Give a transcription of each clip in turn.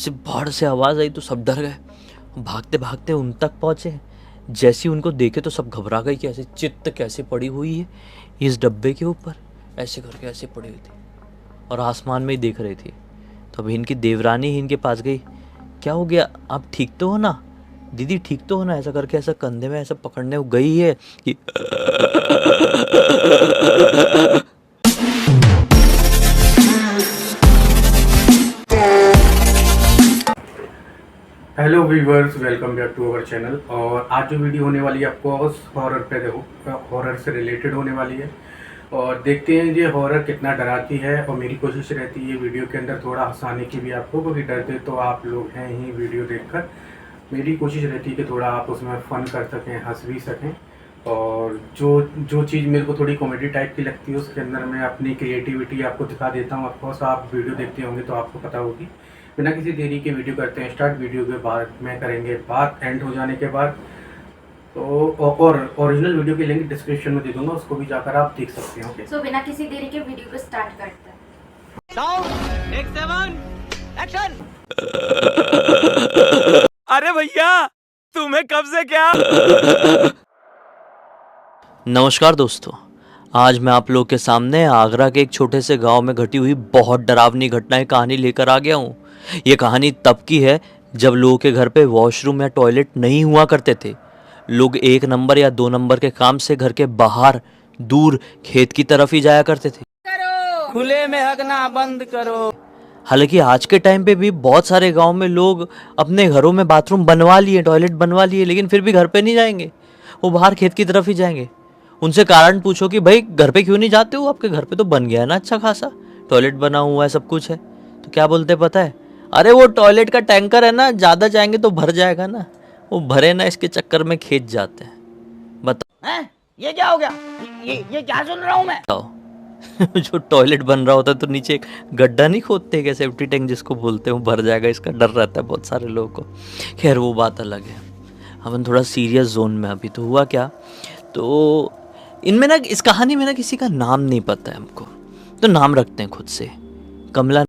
ऐसे बाढ़ से आवाज़ आई तो सब डर गए, भागते भागते उन तक पहुँचे। जैसे ही उनको देखे तो सब घबरा गए कि ऐसे चित्त कैसे पड़ी हुई है इस डब्बे के ऊपर, ऐसे करके ऐसे पड़ी हुई थी और आसमान में ही देख रही थी। तो अभी इनकी देवरानी ही इनके पास गई, क्या हो गया, आप ठीक तो हो ना, दीदी ठीक तो हो ना, ऐसा करके ऐसा कंधे में ऐसा पकड़ने गई है कि hello viewers, welcome back to our channel. और आज जो वीडियो होने वाली है आपको हॉरर पे हॉरर से रिलेटेड होने वाली है। और देखते हैं ये हॉरर कितना डराती है। और मेरी कोशिश रहती है वीडियो के अंदर थोड़ा हंसाने की भी आपको, क्योंकि डरते तो आप लोग हैं ही वीडियो देखकर। मेरी कोशिश रहती है कि थोड़ा आप उसमें फ़न कर सकें, हंस भी सकें। और जो चीज़ मेरे को थोड़ी कॉमेडी टाइप की लगती है उसके अंदर मैं अपनी क्रिएटिविटी आपको दिखा देता हूँ। ऑफकोर्स आप वीडियो देखते होंगे तो आपको पता होगी। बिना किसी देरी के वीडियो करते हैं स्टार्ट। वीडियो के बाद में करेंगे बात एंड हो जाने के बाद। तो और ओरिजिनल वीडियो की लिंक डिस्क्रिप्शन में दे दूंगा, उसको भी जाकर आप देख सकते हैं। ओके, सो बिना किसी देरी के वीडियो को स्टार्ट करते हैं। Sound take 7 action. अरे भैया, तुम्हें कब से क्या? नमस्कार दोस्तों, आज मैं आप लोग के सामने आगरा के एक छोटे से गांव में घटी हुई बहुत डरावनी घटनाएं कहानी लेकर आ गया हूँ। ये कहानी तब की है जब लोगों के घर पे वॉशरूम या टॉयलेट नहीं हुआ करते थे। लोग 1 नंबर या 2 नंबर के काम से घर के बाहर दूर खेत की तरफ ही जाया करते थे। खुले में हगना बंद करो। हालांकि आज के टाइम पे भी बहुत सारे गांव में लोग अपने घरों में बाथरूम बनवा लिए, टॉयलेट बनवा लिए, लेकिन फिर भी घर पे नहीं जाएंगे, वो बाहर खेत की तरफ ही जाएंगे। उनसे कारण पूछो कि भाई घर पे क्यों नहीं जाते हो, आपके घर पे तो बन गया है ना अच्छा खासा, टॉयलेट बना हुआ है, सब कुछ है। तो क्या बोलते पता है, अरे वो टॉयलेट का टैंकर है ना, ज़्यादा जाएंगे तो भर जाएगा ना, वो भरे ना, इसके चक्कर में खेत जाते हैं। हैं? ये क्या हो गया? ये क्या सुन रहा हूँ मैं? बताओ जो टॉयलेट बन रहा होता है तो नीचे एक गड्ढा नहीं खोदते क्या, सेफ्टी टैंक जिसको बोलते हैं, वो भर जाएगा, इसका डर रहता है बहुत सारे लोगों को। खैर वो बात अलग है, अपन थोड़ा सीरियस जोन में। अभी तो हुआ क्या, तो इनमें ना, इस कहानी में ना किसी का नाम नहीं पता है हमको, तो नाम रखते हैं खुद से। कमला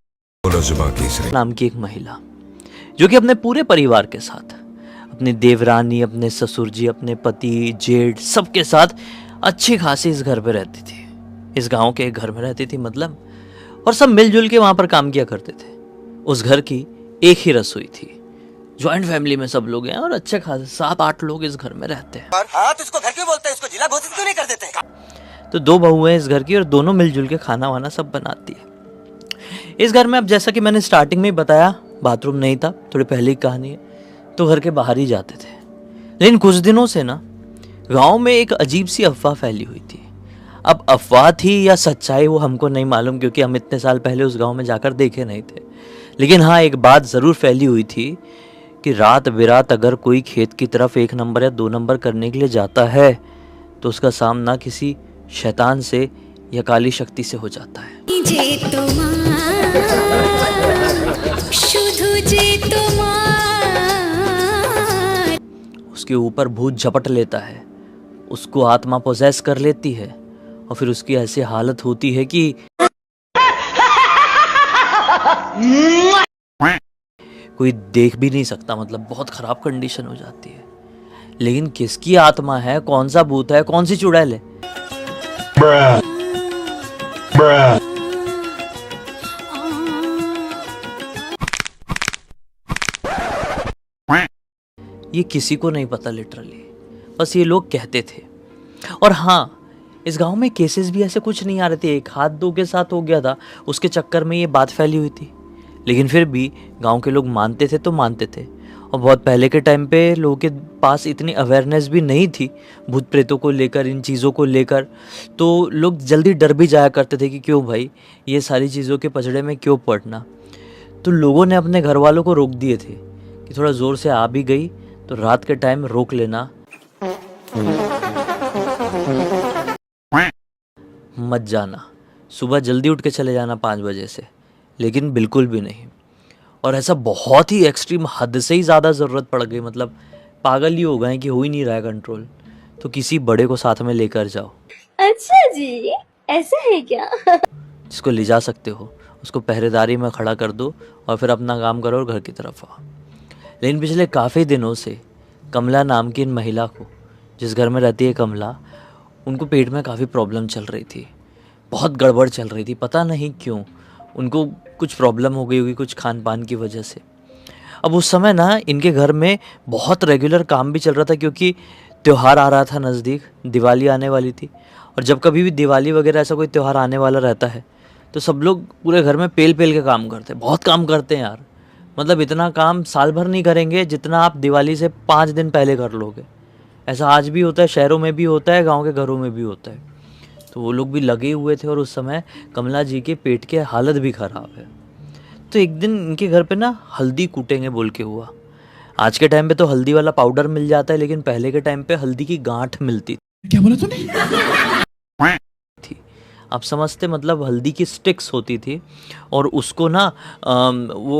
नाम की एक महिला, जो कि अपने पूरे परिवार के साथ, अपनी देवरानी, अपने ससुर जी, अपने पति, जेठ, सबके साथ अच्छी खासी इस घर पे रहती थी। इस गांव के एक घर में रहती थी मतलब, और सब मिलजुल के वहां पर काम किया करते थे। उस घर की एक ही रसोई थी। ज्वाइंट फैमिली में सब लोग हैं और अच्छे खासे 7-8 लोग इस घर में रहते हैं। हाँ, तो इसको घर क्यों बोलते हैं? इसको जिला घोषित क्यों नहीं कर देते? तो 2 बहुएं इस घर की और दोनों मिलजुल के खाना वाना सब बनाती है। इस घर में अब जैसा कि मैंने स्टार्टिंग में ही बताया, बाथरूम नहीं था, थोड़ी पहले की कहानी है, तो घर के बाहर ही जाते थे। लेकिन कुछ दिनों से ना गांव में एक अजीब सी अफवाह फैली हुई थी। अब अफवाह थी या सच्चाई वो हमको नहीं मालूम, क्योंकि हम इतने साल पहले उस गांव में जाकर देखे नहीं थे। लेकिन हाँ, एक बात ज़रूर फैली हुई थी कि रात बिरात अगर कोई खेत की तरफ 1 नंबर या 2 नंबर करने के लिए जाता है तो उसका सामना किसी शैतान से या काली शक्ति से हो जाता है। उसके ऊपर भूत झपट लेता है, उसको आत्मा पोजेस कर लेती है, और फिर उसकी ऐसी हालत होती है कि कोई देख भी नहीं सकता, मतलब बहुत खराब कंडीशन हो जाती है। लेकिन किसकी आत्मा है, कौन सा भूत है, कौन सी चुड़ैल है, ये किसी को नहीं पता लिटरली, बस ये लोग कहते थे। और हाँ, इस गांव में केसेस भी ऐसे कुछ नहीं आ रहे थे, 1-2 के साथ हो गया था, उसके चक्कर में ये बात फैली हुई थी। लेकिन फिर भी गांव के लोग मानते थे तो मानते थे। और बहुत पहले के टाइम पे लोगों के पास इतनी अवेयरनेस भी नहीं थी भूत प्रेतों को लेकर, इन चीज़ों को लेकर, तो लोग जल्दी डर भी जाया करते थे कि क्यों भाई ये सारी चीज़ों के पचड़े में क्यों पड़ना। तो लोगों ने अपने घर वालों को रोक दिए थे कि थोड़ा ज़ोर से आ भी गई तो रात के टाइम रोक लेना, मत जाना, सुबह जल्दी उठ के चले जाना 5 बजे से, लेकिन बिल्कुल भी नहीं। और ऐसा बहुत ही एक्सट्रीम, हद से ही ज़्यादा ज़रूरत पड़ गई, मतलब पागल ही हो गए कि हो ही नहीं रहा है कंट्रोल, तो किसी बड़े को साथ में लेकर जाओ। अच्छा जी, ऐसा है क्या? जिसको ले जा सकते हो उसको पहरेदारी में खड़ा कर दो और फिर अपना काम करो और घर की तरफ आओ। लेकिन पिछले काफ़ी दिनों से कमला नाम की इन महिला को, जिस घर में रहती है कमला, उनको पेट में काफ़ी प्रॉब्लम चल रही थी, बहुत गड़बड़ चल रही थी। पता नहीं क्यों उनको कुछ प्रॉब्लम हो गई होगी कुछ खान पान की वजह से। अब उस समय ना इनके घर में बहुत रेगुलर काम भी चल रहा था, क्योंकि त्यौहार आ रहा था नज़दीक, दिवाली आने वाली थी। और जब कभी भी दिवाली वगैरह ऐसा कोई त्यौहार आने वाला रहता है तो सब लोग पूरे घर में पेल पेल के काम करते हैं। बहुत काम करते हैं यार, मतलब इतना काम साल भर नहीं करेंगे जितना आप दिवाली से 5 दिन पहले कर लोगे। ऐसा आज भी होता है, शहरों में भी होता है, गांव के घरों में भी होता है। तो वो लोग भी लगे हुए थे और उस समय कमला जी के पेट की हालत भी ख़राब है। तो एक दिन इनके घर पे ना हल्दी कूटेंगे बोल के हुआ। आज के टाइम पे तो हल्दी वाला पाउडर मिल जाता है, लेकिन पहले के टाइम पे हल्दी की गांठ मिलती थी। क्या बोला तूने? आप समझते, मतलब हल्दी की स्टिक्स होती थी और उसको ना वो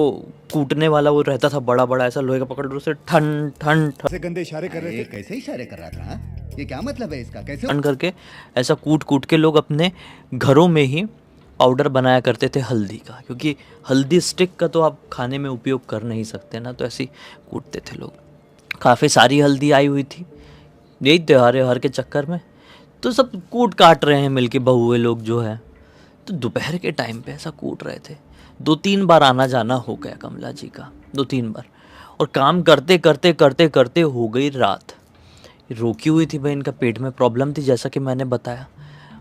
कूटने वाला वो रहता था बड़ा बड़ा, ऐसा लोहे का पकड़ लो, उसे ठन ठन ठन ऐसे गंदे इशारे कर रहे थे। कैसे इशारे कर रहा था? हाँ? ये क्या मतलब है इसका? कैसे ठन करके ऐसा कूट कूट के लोग अपने घरों में ही पाउडर बनाया करते थे हल्दी का, क्योंकि हल्दी स्टिक का तो आप खाने में उपयोग कर नहीं सकते ना, तो ऐसे कूटते थे लोग। काफ़ी सारी हल्दी आई हुई थी यही त्योहार के चक्कर में, तो सब कूट काट रहे हैं मिलके बहुए लोग जो है। तो दोपहर के टाइम पे ऐसा कूट रहे थे। 2-3 बार आना जाना हो गया कमला जी का, 2-3 बार, और काम करते करते करते करते हो गई रात। रोकी हुई थी भाई, इनका पेट में प्रॉब्लम थी जैसा कि मैंने बताया।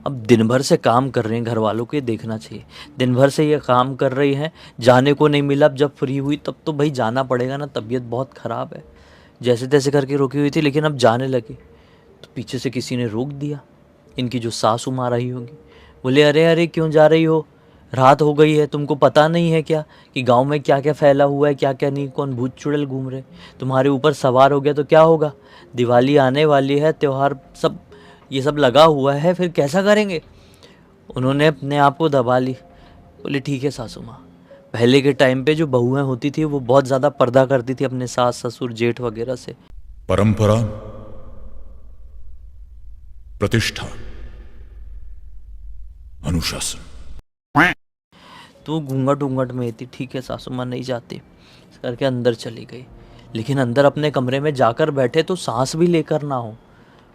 अब दिन भर से काम कर रहे हैं, घर वालों को ये देखना चाहिए, दिन भर से ये काम कर रही हैं, जाने को नहीं मिला। अब जब फ्री हुई तब तो भाई जाना पड़ेगा ना, तबीयत बहुत ख़राब है। जैसे तैसे करके रोकी हुई थी, लेकिन अब जाने लगी तो पीछे से किसी ने रोक दिया। इनकी जो सासू माँ रही होंगी, बोले अरे अरे क्यों जा रही हो, रात हो गई है, तुमको पता नहीं है क्या कि गांव में क्या क्या फैला हुआ है, क्या क्या नहीं, कौन भूत चुड़ैल घूम रहे, तुम्हारे ऊपर सवार हो गया तो क्या होगा, दिवाली आने वाली है, त्यौहार सब ये सब लगा हुआ है, फिर कैसा करेंगे। उन्होंने अपने आप को दबा ली, बोले ठीक है सासू माँ। पहले के टाइम पे जो बहुएं होती थी वो बहुत ज़्यादा पर्दा करती थी अपने सास ससुर जेठ वगैरह से। परंपरा, प्रतिष्ठा, अनुशासन। तो घूंघट उंगट में थी, ठीक है सासू माँ नहीं जाती करके अंदर चली गई। लेकिन अंदर अपने कमरे में जाकर बैठे तो सांस भी लेकर ना हो।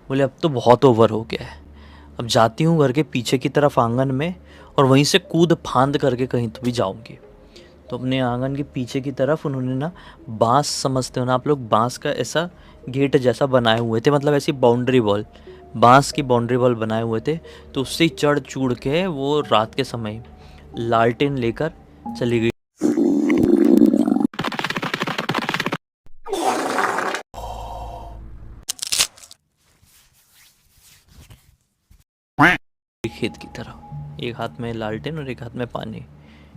बोले अब तो बहुत ओवर हो गया है, अब जाती हूँ घर के पीछे की तरफ आंगन में और वहीं से कूद फांद करके कहीं तो भी जाऊँगी। तो अपने आंगन के पीछे की तरफ उन्होंने ना बांस, समझते हो ना आप लोग, बांस का ऐसा गेट जैसा बनाए हुए थे, मतलब ऐसी बाउंड्री वॉल, बांस की बाउंड्री वॉल बनाए हुए थे। तो उससे ही चढ़ चूड़ के वो रात के समय लालटेन लेकर चली गई। खेत की तरफ, एक हाथ में लालटेन और एक हाथ में पानी,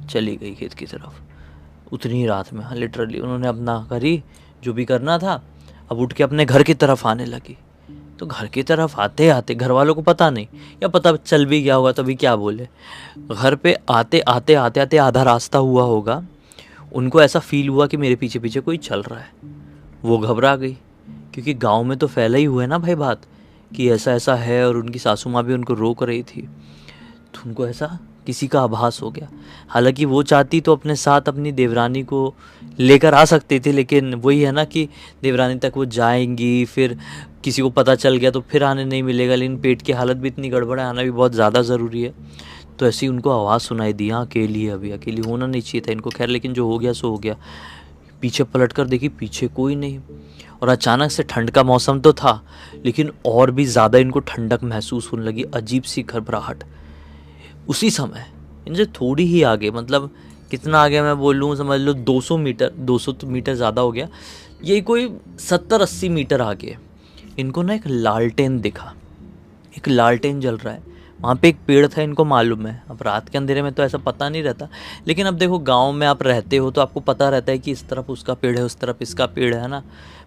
चली गई खेत की तरफ उतनी रात में। हाँ लिटरली उन्होंने अपना करी जो भी करना था, अब उठ के अपने घर की तरफ आने लगी। तो घर की तरफ आते आते, घर वालों को पता नहीं या पता चल भी गया होगा तभी क्या बोले, घर पे आते आते आते आते आधा रास्ता हुआ होगा, उनको ऐसा फील हुआ कि मेरे पीछे पीछे कोई चल रहा है। वो घबरा गई, क्योंकि गांव में तो फैला ही हुआ है ना भाई बात कि ऐसा ऐसा है, और उनकी सासू माँ भी उनको रोक रही थी। तो उनको ऐसा किसी का आभास हो गया। हालांकि वो चाहती तो अपने साथ अपनी देवरानी को लेकर आ सकती थी, लेकिन वही है ना कि देवरानी तक वो जाएंगी, फिर किसी को पता चल गया तो फिर आने नहीं मिलेगा। लेकिन पेट की हालत भी इतनी गड़बड़ है, आना भी बहुत ज़्यादा ज़रूरी है। तो ऐसे ही उनको आवाज़ सुनाई दी, हाँ अकेली है, अभी अकेली होना नहीं चाहिए था इनको, खैर लेकिन जो हो गया सो हो गया। पीछे पलट कर देखी, पीछे कोई नहीं। और अचानक से ठंड का मौसम तो था, लेकिन और भी ज़्यादा इनको ठंडक महसूस होने लगी, अजीब सी घबराहट। उसी समय इनसे थोड़ी ही आगे, मतलब कितना आगे मैं बोलूँ, समझ लो 200 मीटर, 200 मीटर ज़्यादा हो गया, यही कोई 70-80 मीटर आगे इनको ना एक लालटेन दिखा। एक लालटेन जल रहा है, वहाँ पे एक पेड़ था, इनको मालूम है। अब रात के अंधेरे में तो ऐसा पता नहीं रहता, लेकिन अब देखो गांव में आप रहते हो तो आपको पता रहता है कि इस तरफ उसका पेड़ है, उस तरफ इसका पेड़ है ना।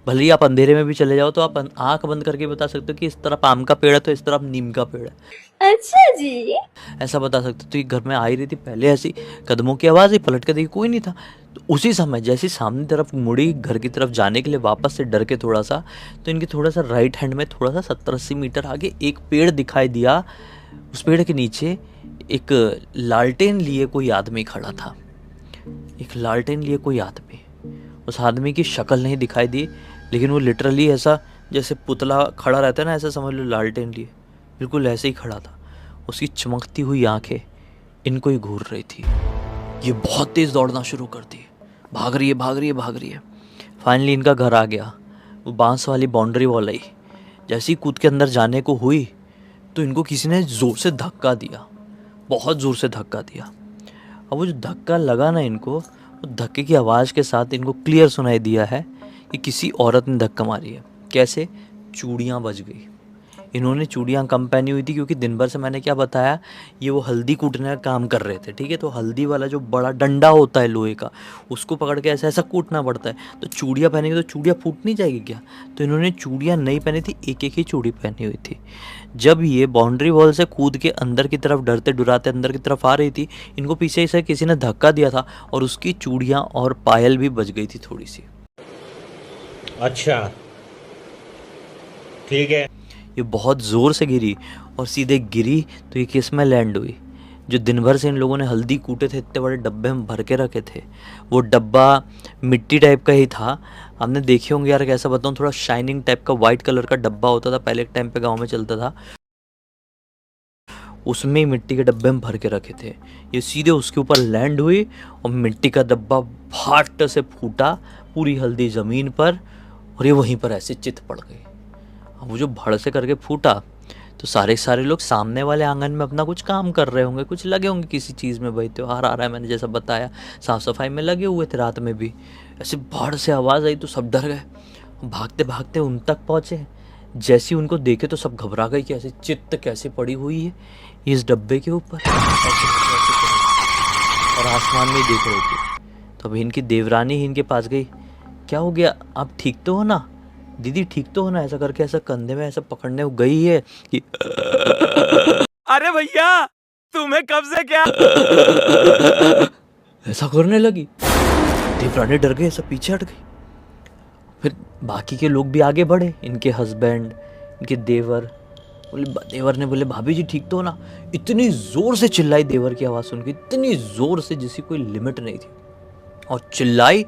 भले ही आप अंधेरे में भी चले जाओ तो आप आंख बंद करके बता सकते हो कि इस तरफ आम का पेड़ है तो इस तरफ नीम का पेड़ है। अच्छा जी, ऐसा बता सकते हो। तो ये घर में आ ही रही थी, पहले ऐसी कदमों की आवाज़ ही, पलट कर देखी कोई नहीं था। तो उसी समय जैसे सामने तरफ मुड़ी घर की तरफ जाने के लिए, वापस से डर के थोड़ा सा, तो इनके थोड़ा सा राइट हैंड में थोड़ा सा 70-80 मीटर आगे एक पेड़ दिखाई दिया। उस पेड़ के नीचे एक लालटेन लिए कोई आदमी खड़ा था। एक लालटेन लिए कोई आदमी, उस आदमी की शक्ल नहीं दिखाई दी, लेकिन वो लिटरली ऐसा जैसे पुतला खड़ा रहता है ना, ऐसा समझ लो लालटेन लिए, बिल्कुल ऐसे ही खड़ा था। उसकी चमकती हुई आंखें इनको ही घूर रही थी। ये बहुत तेज़ दौड़ना शुरू कर दी, भाग रही है भाग रही है भाग रही है। फाइनली इनका घर आ गया। वो बांस वाली बाउंड्री वॉल आई। जैसे ही कूद के अंदर जाने को हुई तो इनको किसी ने ज़ोर से धक्का दिया, बहुत ज़ोर से धक्का दिया। अब वो जो धक्का लगा ना इनको, वो धक्के की आवाज़ के साथ इनको क्लियर सुनाई दिया है कि किसी औरत ने धक्का मारी है। कैसे? चूड़ियाँ बज गई। इन्होंने चूड़ियाँ कम पहनी हुई थी क्योंकि दिन भर से मैंने क्या बताया, ये वो हल्दी कूटने का काम कर रहे थे, ठीक है। तो हल्दी वाला जो बड़ा डंडा होता है लोहे का, उसको पकड़ के ऐसा ऐसा कूटना पड़ता है। तो चूड़ियाँ पहनेंगे तो चूड़ियाँ फूट नहीं जाएगी क्या? तो इन्होंने चूड़ियाँ नहीं पहनी थी, एक एक ही चूड़ी पहनी हुई थी। जब ये बाउंड्री वॉल से कूद के अंदर की तरफ डरते डुराते अंदर की तरफ आ रही थी, इनको पीछे से किसी ने धक्का दिया था और उसकी चूड़ियाँ और पायल भी बज गई थी थोड़ी सी। अच्छा, ठीक है। ये बहुत ज़ोर से गिरी और सीधे गिरी तो ये किस में लैंड हुई? जो दिन भर से इन लोगों ने हल्दी कूटे थे, इतने बड़े डब्बे में भर के रखे थे, वो डब्बा मिट्टी टाइप का ही था। आपने देखे होंगे यार, कैसा बताऊँ, थोड़ा शाइनिंग टाइप का वाइट कलर का डब्बा होता था, पहले एक टाइम पे गांव में चलता था, उसमें ही मिट्टी के डब्बे में भर के रखे थे। ये सीधे उसके ऊपर लैंड हुई और मिट्टी का डब्बा फाट से फूटा, पूरी हल्दी ज़मीन पर, और ये वहीं पर ऐसे चित पड़ गई। अब वो जो भड़ से करके फूटा तो सारे लोग सामने वाले आंगन में अपना कुछ काम कर रहे होंगे, कुछ लगे होंगे किसी चीज़ में। भाई त्योहार आ रहा है, मैंने जैसा बताया, साफ़ सफाई में लगे हुए थे। रात में भी ऐसे भड़ से आवाज़ आई तो सब डर गए, भागते भागते उन तक पहुँचे। जैसे उनको देखे तो सब घबरा गए कि ऐसे चित्त कैसे पड़ी हुई है इस डब्बे के ऊपर, और आसमान में देख रही थी। तो अभी इनकी देवरानी ही इनके पास गई, क्या हो गया, आप ठीक तो हो ना दीदी, ठीक तो हो ना? ऐसा करके ऐसा कंधे में ऐसा पकड़ने गई है कि अरे भैया तुम्हें कब से क्या ऐसा करने लगी। देवरानी डर गई, ऐसा पीछे हट गई। फिर बाकी के लोग भी आगे बढ़े, इनके हस्बैंड, इनके देवर। देवर ने बोले भाभी जी ठीक तो हो ना? इतनी जोर से चिल्लाई, देवर की आवाज़ सुन के इतनी जोर से जिसकी कोई लिमिट नहीं थी, और चिल्लाई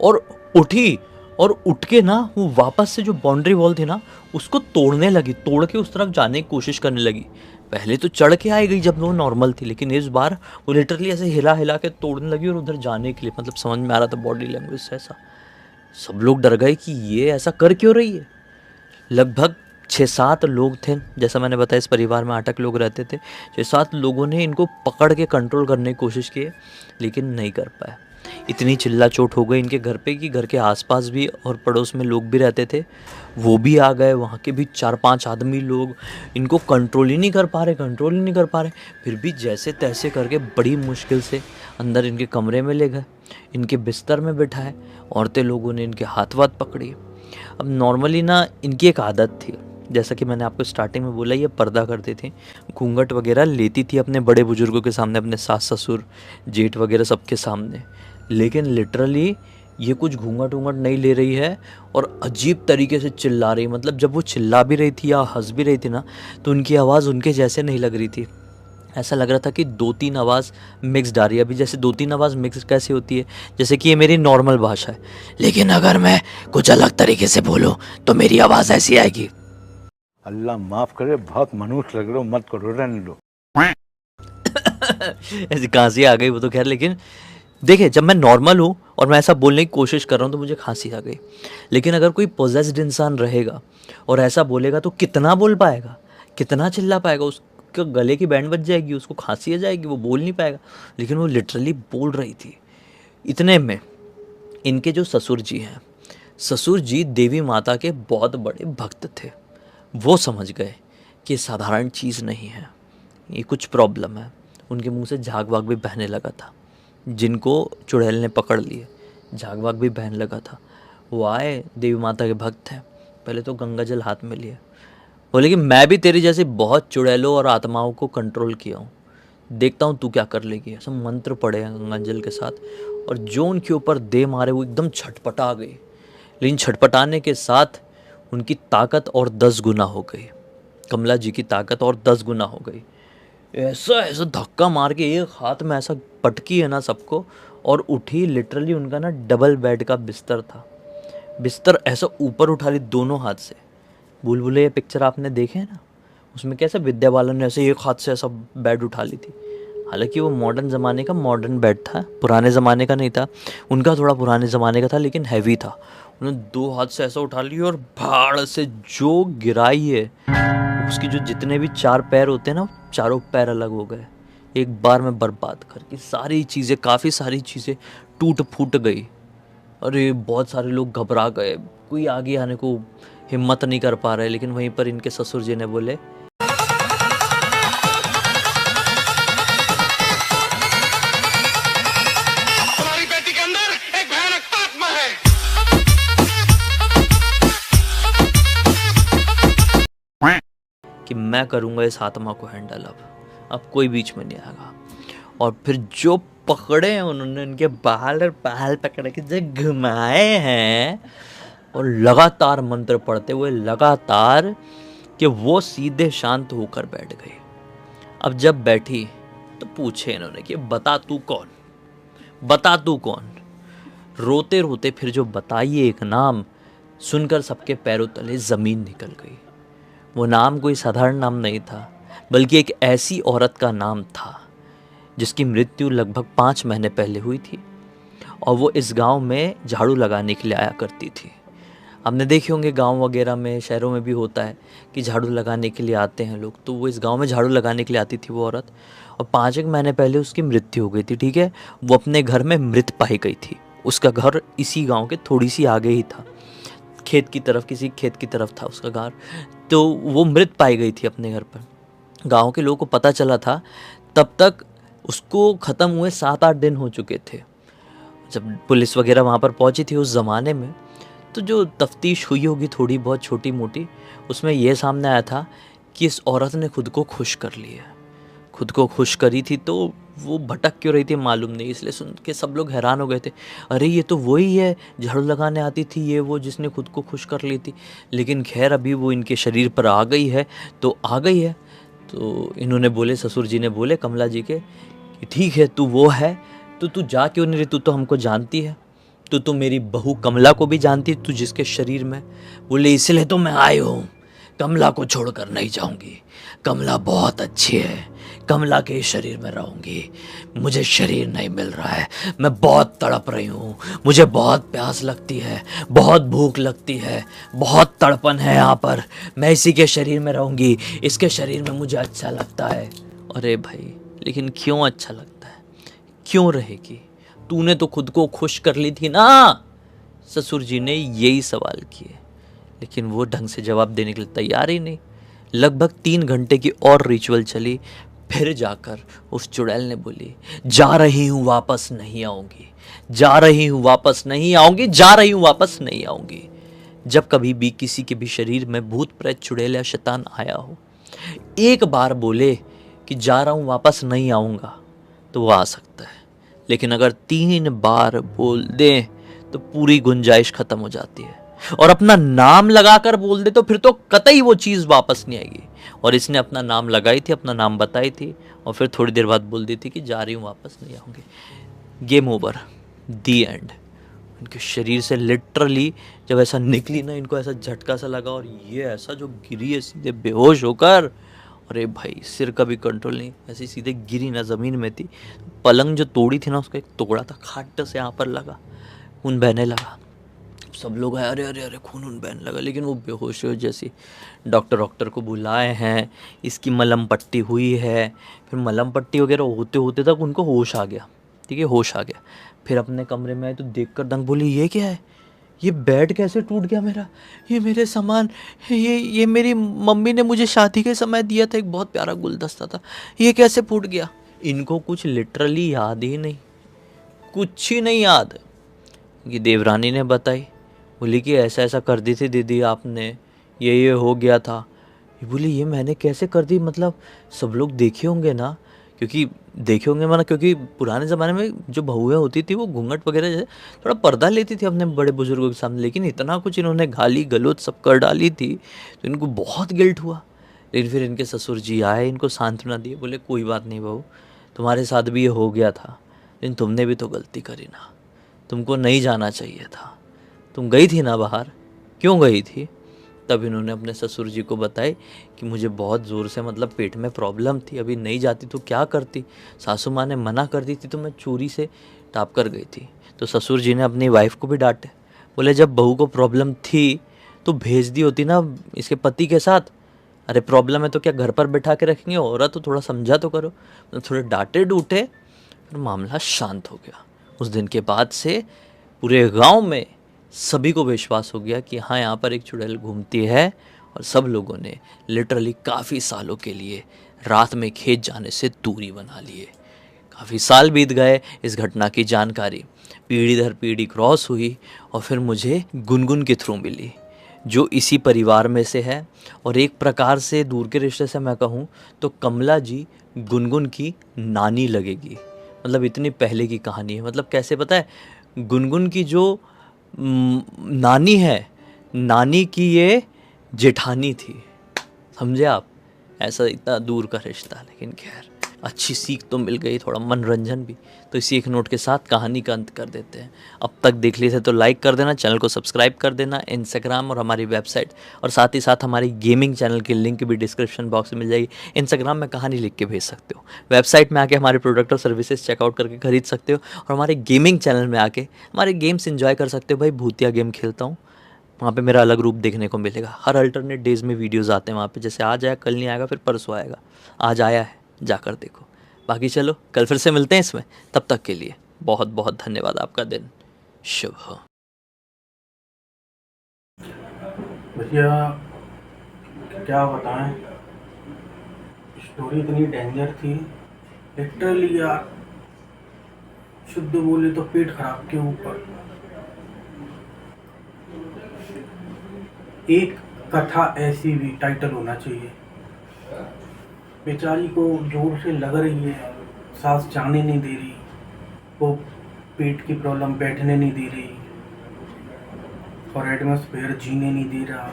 और उठी, और उठ के ना वो वापस से जो बाउंड्री वॉल थी ना उसको तोड़ने लगी, तोड़ के उस तरफ जाने की कोशिश करने लगी। पहले तो चढ़ के आई गई जब वो नॉर्मल थी, लेकिन इस बार वो लिटरली ऐसे हिला हिला के तोड़ने लगी और उधर जाने के लिए, मतलब समझ में आ रहा था बॉडी लैंग्वेज से ऐसा। सब लोग डर गए कि ये ऐसा कर क्यों रही है। लगभग 6-7 लोग थे, जैसा मैंने बताया इस परिवार में 8 लोग रहते थे। 6-7 लोगों ने इनको पकड़ के कंट्रोल करने की कोशिश की, लेकिन नहीं कर पाए। इतनी चिल्ला चोट हो गई इनके घर पे कि घर के आसपास भी और पड़ोस में लोग भी रहते थे, वो भी आ गए। वहाँ के भी 4-5 आदमी लोग इनको कंट्रोल ही नहीं कर पा रहे। फिर भी जैसे तैसे करके बड़ी मुश्किल से अंदर इनके कमरे में ले गए, इनके बिस्तर में बिठाए। औरतें लोगों ने इनके हाथ वाथ पकड़ी। अब नॉर्मली ना इनकी एक आदत थी, जैसा कि मैंने आपको स्टार्टिंग में बोला, ये पर्दा करती थी, घूंघट वगैरह लेती थी अपने बड़े बुजुर्गों के सामने, अपने सास ससुर जेठ वगैरह सबके सामने। लेकिन लिटरली ये कुछ घूंघट वूंघट नहीं ले रही है और अजीब तरीके से चिल्ला रही। मतलब जब वो चिल्ला भी रही थी या हंस भी रही थी ना, तो उनकी आवाज़ उनके जैसे नहीं लग रही थी। ऐसा लग रहा था कि 2-3 आवाज़ मिक्स्ड आ रही है। अभी जैसे 2-3 आवाज़ मिक्स कैसे होती है, जैसे कि ये मेरी नॉर्मल भाषा है, लेकिन अगर मैं कुछ अलग तरीके से बोलूँ तो मेरी आवाज़ ऐसी आएगी। अल्लाह माफ करे, बहुत मनुष्य लग रहे हो, मत करो, रहने दो। ऐसी खांसी आ गई वो तो खैर, लेकिन देखिए जब मैं नॉर्मल हूँ और मैं ऐसा बोलने की कोशिश कर रहा हूँ तो मुझे खांसी आ गई। लेकिन अगर कोई पोजेस्ड इंसान रहेगा और ऐसा बोलेगा तो कितना बोल पाएगा, कितना चिल्ला पाएगा, उसके गले की बैंड बज जाएगी, उसको खांसी आ जाएगी, वो बोल नहीं पाएगा। लेकिन वो लिटरली बोल रही थी। इतने में इनके जो ससुर जी हैं, ससुर जी देवी माता के बहुत बड़े भक्त थे। वो समझ गए कि ये साधारण चीज़ नहीं है, ये कुछ प्रॉब्लम है। उनके मुंह से झाग वाग भी बहने लगा था, जिनको चुड़ैल ने पकड़ लिए, झाग वाग भी बहने लगा था। वो आए, देवी माता के भक्त हैं, पहले तो गंगा जल हाथ में लिए, बोले कि मैं भी तेरी जैसे बहुत चुड़ैलों और आत्माओं को कंट्रोल किया हूँ, देखता हूँ तू क्या कर लेगी। ऐसा मंत्र पड़े हैं गंगा जल के साथ, और जो उनके ऊपर दे मारे वो एकदम छटपटा गई। लेकिन छटपटाने के साथ उनकी ताकत और 10 गुना हो गई, कमला जी की ताकत और 10 गुना हो गई। ऐसा ऐसा धक्का मार के एक हाथ में ऐसा पटकी है ना सबको, और उठी। लिटरली उनका ना डबल बेड का बिस्तर था, बिस्तर ऐसा ऊपर उठा ली दोनों हाथ से। भूल भुलैया पिक्चर आपने देखे हैं ना, उसमें कैसे विद्या बालन ने ऐसे एक हाथ से ऐसा बेड उठा ली थी। हालांकि वो मॉडर्न ज़माने का मॉडर्न बेड था, पुराने ज़माने का नहीं था। उनका थोड़ा पुराने ज़माने का था लेकिन हैवी था। उन्होंने दो हाथ से ऐसा उठा लिया और भाड़ से जो गिराई है, उसकी जो जितने भी चार पैर होते हैं ना, चारों पैर अलग हो गए एक बार में, बर्बाद करके सारी चीज़ें, काफ़ी सारी चीज़ें टूट फूट गई। अरे बहुत सारे लोग घबरा गए, कोई आगे आने को हिम्मत नहीं कर पा रहे। लेकिन वहीं पर इनके ससुर जी ने बोले, तुम्हारी बेटी के अंदर एक भयानक आत्मा है। कि मैं करूँगा इस आत्मा को हैंडल, अब कोई बीच में नहीं आएगा। और फिर जो पकड़े हैं उन्होंने, उनके बाल और बाल पकड़ के जो घुमाए हैं, और लगातार मंत्र पढ़ते हुए लगातार, कि वो सीधे शांत होकर बैठ गई। अब जब बैठी तो पूछे इन्होंने कि बता तू कौन, बता तू कौन। रोते रोते फिर जो बताइए एक नाम सुनकर सबके पैरों तले ज़मीन निकल गई। वो नाम कोई साधारण नाम नहीं था, बल्कि एक ऐसी औरत का नाम था जिसकी मृत्यु लगभग 5 महीने पहले हुई थी, और वो इस गांव में झाड़ू लगाने के लिए आया करती थी। हमने देखे होंगे गांव वगैरह में, शहरों में भी होता है कि झाड़ू लगाने के लिए आते हैं लोग। तो वो इस गांव में झाड़ू लगाने के लिए आती थी वो औरत, और 5 महीने पहले उसकी मृत्यु हो गई थी। ठीक है, वो अपने घर में मृत पाई गई थी। उसका घर इसी गाँव के थोड़ी सी आगे ही था, खेत की तरफ, किसी खेत की तरफ था उसका घर। तो वो मृत पाई गई थी अपने घर पर। गांव के लोगों को पता चला था, तब तक उसको ख़त्म हुए 7-8 दिन हो चुके थे। जब पुलिस वगैरह वहाँ पर पहुँची थी उस ज़माने में, तो जो तफ्तीश हुई होगी थोड़ी बहुत छोटी मोटी, उसमें यह सामने आया था कि इस औरत ने खुद को खुश कर लिया। खुद को खुश करी थी तो वो भटक क्यों रही थी मालूम नहीं, इसलिए सुन के सब लोग हैरान हो गए थे। अरे ये तो वही है, झाड़ू लगाने आती थी ये, वो जिसने खुद को खुश कर ली थी। लेकिन खैर अभी वो इनके शरीर पर आ गई है तो आ गई है। तो इन्होंने बोले, ससुर जी ने बोले कमला जी के, कि ठीक है तू वो है, तो तू जा क्यों नहीं रही, तू तो हमको जानती है, तो मेरी बहू कमला को भी जानती है, तू जिसके शरीर में। बोले इसलिए तो मैं आई हूँ, कमला को छोड़कर नहीं जाऊंगी। कमला बहुत अच्छी है, कमला के शरीर में रहूंगी। मुझे शरीर नहीं मिल रहा है, मैं बहुत तड़प रही हूँ, मुझे बहुत प्यास लगती है, बहुत भूख लगती है, बहुत तड़पन है यहाँ पर। मैं इसी के शरीर में रहूंगी, इसके शरीर में मुझे अच्छा लगता है। अरे भाई, लेकिन क्यों अच्छा लगता है, क्यों रहेगी? तूने तो खुद को खुश कर ली थी ना। ससुर जी ने यही सवाल किए, लेकिन वो ढंग से जवाब देने के लिए तैयार ही नहीं। लगभग 3 घंटे की और रिचुअल चली, फिर जाकर उस चुड़ैल ने बोली, जा रही हूँ वापस नहीं आऊँगी, जा रही हूँ वापस नहीं आऊँगी, जा रही हूँ वापस नहीं आऊँगी। जब कभी भी किसी के भी शरीर में भूत प्रेत चुड़ैल या शैतान आया हो, एक बार बोले कि जा रहा हूँ वापस नहीं आऊँगा, तो वो आ सकता है। लेकिन अगर 3 बार बोल दे तो पूरी गुंजाइश खत्म हो जाती है। और अपना नाम लगाकर बोल दे तो फिर तो कतई वो चीज़ वापस नहीं आएगी। और इसने अपना नाम लगाई थी, अपना नाम बताई थी, और फिर थोड़ी देर बाद बोल दी थी कि जा रही हूँ वापस नहीं आऊँगी। Game over, the and. इनके शरीर से लिटरली जब ऐसा निकली ना, इनको ऐसा झटका सा लगा, और ये ऐसा जो गिरी है सीधे बेहोश होकर। अरे भाई, सिर का भी कंट्रोल नहीं, ऐसे सीधे गिरी ना, ज़मीन में थी। पलंग जो तोड़ी थी ना, उसका एक टुकड़ा था, खाट से यहाँ पर लगा, खून बहने लगा। सब लोग आए, अरे अरे अरे खून बहने लगा, लेकिन वो बेहोश हो जैसी। डॉक्टर को बुलाए हैं, इसकी मलहम पट्टी हुई है। फिर मलहम पट्टी वगैरह होते होते तक उनको होश आ गया। ठीक है, होश आ गया। फिर अपने कमरे में आए तो देख कर दंग बोली, ये क्या है, ये बेड कैसे टूट गया मेरा, ये मेरे सामान, ये मेरी मम्मी ने मुझे शादी के समय दिया था, एक बहुत प्यारा गुलदस्ता था, ये कैसे फूट गया। इनको कुछ लिटरली याद ही नहीं, कुछ ही नहीं याद। ये देवरानी ने बताई, बोली कि ऐसा ऐसा कर दी थी दीदी आपने, ये हो गया था। ये बोली ये मैंने कैसे कर दी, मतलब सब लोग देखे होंगे ना, क्योंकि देखे होंगे माना, क्योंकि पुराने ज़माने में जो बहुएं होती थी वो घूंघट वगैरह जैसे थोड़ा पर्दा लेती थी अपने बड़े बुजुर्गों के सामने। लेकिन इतना कुछ इन्होंने गाली गलौज सब कर डाली थी, तो इनको बहुत गिल्ट हुआ लेकिन फिर इनके ससुर जी आए, इनको सांत्वना दिए, बोले कोई बात नहीं बहू, तुम्हारे साथ भी ये हो गया था, लेकिन तुमने भी तो गलती करी ना, तुमको नहीं जाना चाहिए था, तुम गई थी ना बाहर, क्यों गई थी? तब इन्होंने अपने ससुर जी को बताई कि मुझे बहुत ज़ोर से मतलब पेट में प्रॉब्लम थी, अभी नहीं जाती तो क्या करती, सासू माँ ने मना कर दी थी तो मैं चोरी से टाप कर गई थी। तो ससुर जी ने अपनी वाइफ को भी डांटे, बोले जब बहू को प्रॉब्लम थी तो भेज दी होती ना इसके पति के साथ, अरे प्रॉब्लम है तो क्या घर पर बैठा के रखेंगे, औरत तो थोड़ा समझा तो करो। तो थोड़े डांटे डूटे, फिर मामला शांत हो गया। उस दिन के बाद से पूरे गांव में सभी को विश्वास हो गया कि हाँ यहाँ पर एक चुड़ैल घूमती है, और सब लोगों ने लिटरली काफ़ी सालों के लिए रात में खेत जाने से दूरी बना लिए। काफ़ी साल बीत गए, इस घटना की जानकारी पीढ़ी दर पीढ़ी क्रॉस हुई और फिर मुझे गुनगुन के थ्रू मिली, जो इसी परिवार में से है। और एक प्रकार से दूर के रिश्ते से मैं कहूँ तो कमला जी गुनगुन की नानी लगेगी, मतलब इतनी पहले की कहानी है। मतलब कैसे पता है, गुनगुन की जो नानी है, नानी की ये जेठानी थी, समझे आप, ऐसा इतना दूर का रिश्ता। लेकिन खैर अच्छी सीख तो मिल गई, थोड़ा मनोरंजन भी। तो इसी एक नोट के साथ कहानी का अंत कर देते हैं। अब तक देख लिए थे तो लाइक कर देना, चैनल को सब्सक्राइब कर देना, इंस्टाग्राम और हमारी वेबसाइट और साथ ही साथ हमारी गेमिंग चैनल की लिंक भी डिस्क्रिप्शन बॉक्स में मिल जाएगी। इंस्टाग्राम में कहानी लिख के भेज सकते हो, वेबसाइट में आके हमारे प्रोडक्ट और सर्विसेज चेकआउट करके खरीद सकते हो, और हमारे गेमिंग चैनल में आके हमारे गेम्स इन्जॉय कर सकते हो। भाई भूतिया गेम खेलता हूँ, वहाँ पे मेरा अलग रूप देखने को मिलेगा। हर अल्टरनेट डेज में वीडियोस आते हैं वहाँ पे, जैसे आज आया कल नहीं आएगा, फिर परसों आएगा, आज आया है जाकर देखो। बाकी चलो कल फिर से मिलते हैं इसमें, तब तक के लिए बहुत बहुत धन्यवाद। आपका दिन शुभ हो। भैया क्या बताएं, स्टोरी इतनी डेंजर थी लिटरली यार, शुद्ध बोले तो पेट खराब के ऊपर। एक कथा ऐसी भी टाइटल होना चाहिए। बेचारी को जोर से लग रही है, सांस जाने नहीं दे रही, वो पेट की प्रॉब्लम बैठने नहीं दे रही, और एटमॉस्फेयर जीने नहीं दे रहा।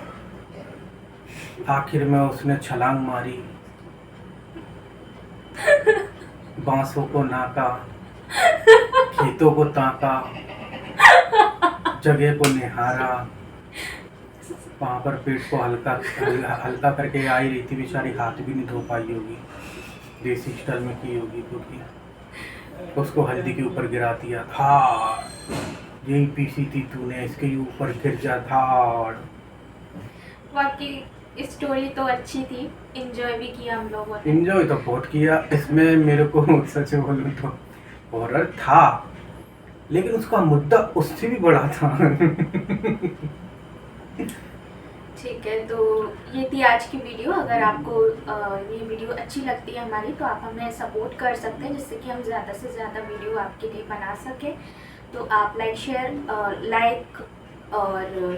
आखिर में उसने छलांग मारी, बांसों को नाका, खेतों को ताका, जगह को निहारा, वहाँ पर पेट को हल्का करके आई रही थी। बेचारी हाथ भी नहीं धो पाई होगी, देसी स्टाइल में की होगी, क्योंकि उसको हल्दी के ऊपर गिरा दिया था। यही पीसी थी तूने, इसके ऊपर गिर जा था। बाकी स्टोरी तो अच्छी थी, एंजॉय भी किया हम लोगों ने। एंजॉय तो बहुत किया। इसमें मेरे को सच बोलूं तो हॉरर था, लेकिन उसका मुद्दा उससे भी बड़ा था। ठीक है, तो ये थी आज की वीडियो। अगर आपको ये वीडियो अच्छी लगती है हमारी, तो आप हमें सपोर्ट कर सकते हैं, जिससे कि हम ज़्यादा से ज़्यादा वीडियो आपके लिए बना सकें। तो आप लाइक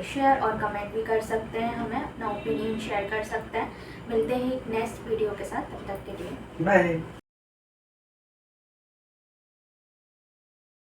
शेयर और कमेंट भी कर सकते हैं, हमें अपना ओपिनियन शेयर कर सकते हैं। मिलते हैं एक नेक्स्ट वीडियो के साथ, तब तक के लिए बाय।